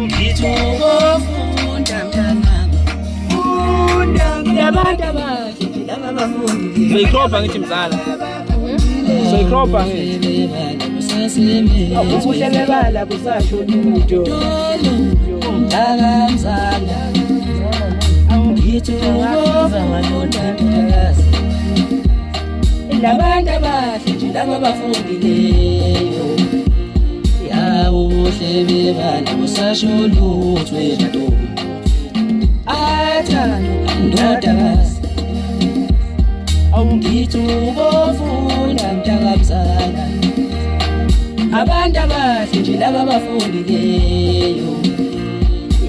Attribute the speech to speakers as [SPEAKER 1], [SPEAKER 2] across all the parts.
[SPEAKER 1] ngithi ukufunda mntanami labantu abahle laba bafundi
[SPEAKER 2] Soyikroba ngithi mzala. Soyikroba ngithi.
[SPEAKER 3] Ubuhle bebala kusasho lutho.
[SPEAKER 1] mntakamzala ngithi ukufunda mntanami labantu abahle nje laba bafundileyo yawo ubuhle bebala kusasho lutho ntombi athanda ndodakazi awungithi ukufunda mntakamzala abantu abahle nje laba bafundileyo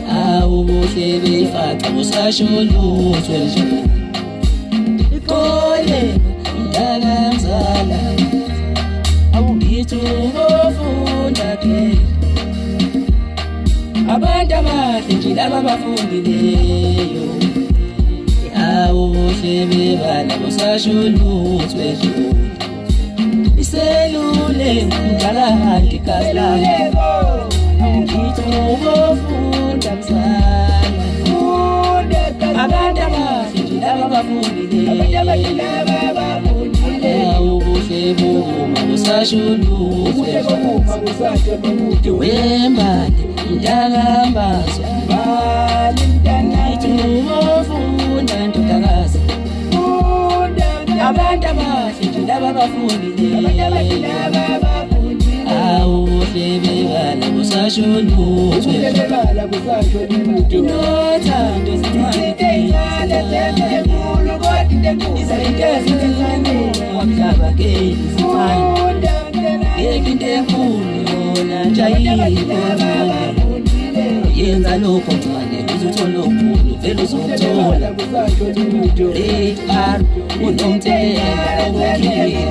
[SPEAKER 1] yawo ubuhle befaca kusasho lutho nje ikole mntakamzala awungithi ukufunda ke abantu abahle nje laba bafundileyo yawo ubuhle bebala kusasho lutho nje iselule mntalahandi kasilami awungithi ukufunda mzala abantu abahle nje laba bafundileyo ubuhle boma kusasho lutho wembali mntakambazo ngithi ukufunda ndodakazi abantu abahle nje laba bafundileyo ubuhle bebala kusasho lutho nothando izinto ezincane wamhlaba ke izimfana yeke into enkulu yona njayiko yenza lokho ncane uzothola okukhulu vele uzothola R unomthelela okukhulu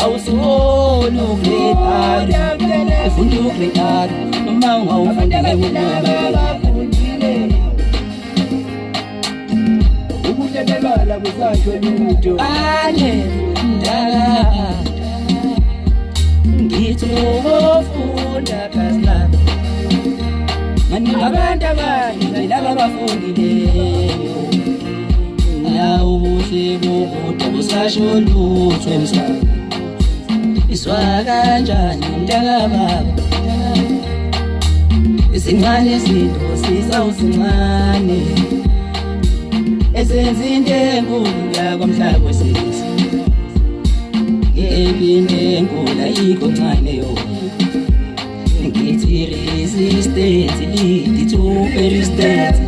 [SPEAKER 1] awusona ugrade R ufunda ugrade R noma ungawufunda
[SPEAKER 3] ubuhle bebala kusasho lutho
[SPEAKER 1] ane ndala ngithi ukufunda kasilami manje abantu abahle laba bafundileyo nawo ubuhle bokude kusasho lutho emhlabeni iswa kanjani mntakababa izincane izinto sisawuzincane esenza into enkulu la kwamhlaba wesizwe into enkulu ayikho ncane yona ngithi resistance lead to persistence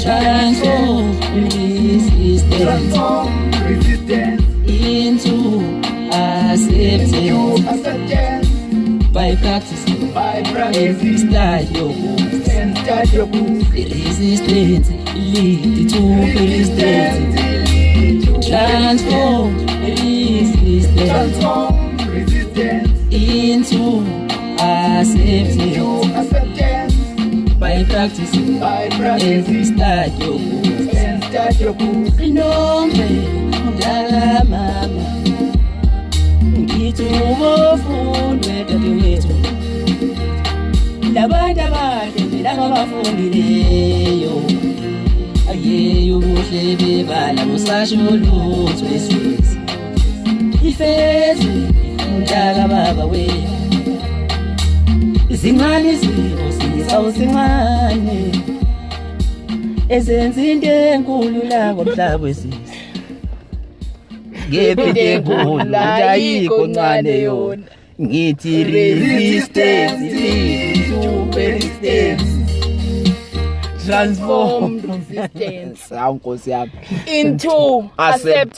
[SPEAKER 1] transform resistance into acceptance by practicing every start your resistance lead to persistence transform resistance into acceptance by practicing every start your nombe mdala mama ngithi ukufundwe dadewethu labantu abahle nje laba bafundileyo aye ubuhle bebala kusasho lutho esizwe ifezwe mntakababa wethu izincane izinto sisawuzincane ezenza into enkulu la komhlaba wesizwe ngephi into enkulu ayikho ncane yona ngithi resistance to persistence
[SPEAKER 3] transform resistance
[SPEAKER 2] Nkosi yami
[SPEAKER 3] into accept